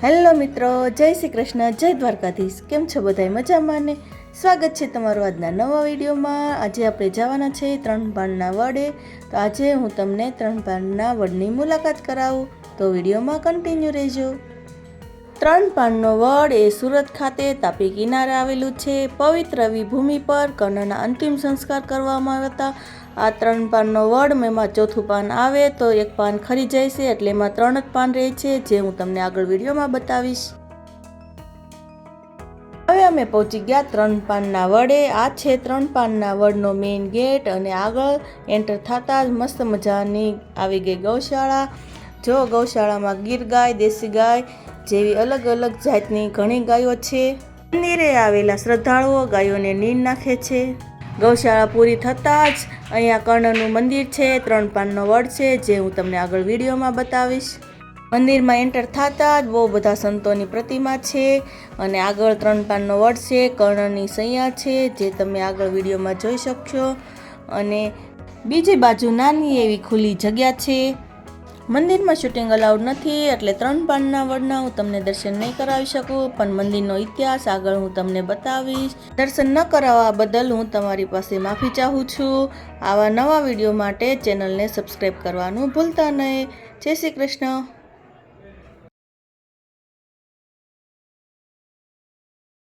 Hello મિત્રો, જય શ્રી કૃષ્ણ, જય દ્વારકાધીશ। કેમ છો બધાય મજામાં ને? સ્વાગત છે તમારું આજના નવા વિડીયોમાં। આજે આપણે જવાના છે ત્રણપાણના વડે। તો આજે હું તમને ત્રણપાણના વડની મુલાકાત કરાવું, તો વિડીયોમાં કન્ટિન્યુ રહેજો। ત્રણપાણનો વડ એ સુરત ખાતે તાપી કિનારે આવેલું છે। પવિત્ર એવી ભૂમિ પર કર્ણના અંતિમ સંસ્કાર કરવામાં આવ્યા હતા। આ ત્રણ પાનનો વડ એમાં ચોથું પાન આવે તો એક પાન ખરી જાય છે, એટલે એમાં ત્રણ જ પાન રહે છે, જે હું તમને આગળ વિડીયોમાં બતાવીશ। હવે અમે પહોંચી ગયા ત્રણ પાનના વડે। આ છે ત્રણ પાનના વડનો મેઇન ગેટ, અને આગળ એન્ટર થતાં જ મસ્ત મજાની આવી ગઈ ગૌશાળા। જો ગૌશાળામાં ગીર ગાય, દેશી ગાય જેવી અલગ અલગ જાતની ઘણી ગાયો છે। મંદિરે આવેલા શ્રદ્ધાળુઓ ગાયોને નીણ નાખે છે। ગૌશાળા પૂરી થતાં જ અહીંયા કર્ણનું મંદિર છે, ત્રણ પાનનો વડ છે, જે હું તમને આગળ વિડીયોમાં બતાવીશ। મંદિરમાં એન્ટર થતાં જ બહુ બધા સંતોની પ્રતિમા છે, અને આગળ ત્રણ પાનનો વડ છે, કર્ણની સૈયા છે, જે તમે આગળ વિડીયોમાં જોઈ શકશો। અને બીજી બાજુ નાની એવી ખુલ્લી જગ્યા છે। મંદિરમાં શૂટિંગ અલાઉડ નથી, એટલે ત્રણ પાનના વડના હું તમને દર્શન નહીં કરાવી શકું, પણ મંદિરનો ઇતિહાસ આગળ હું તમને બતાવીશ। દર્શન ન કરાવવા બદલ હું તમારી પાસે માફી ચાહું છું। આવા નવા વિડીયો માટે ચેનલને સબસ્ક્રાઈબ કરવાનું ભૂલતા નહીં। જય શ્રી કૃષ્ણ।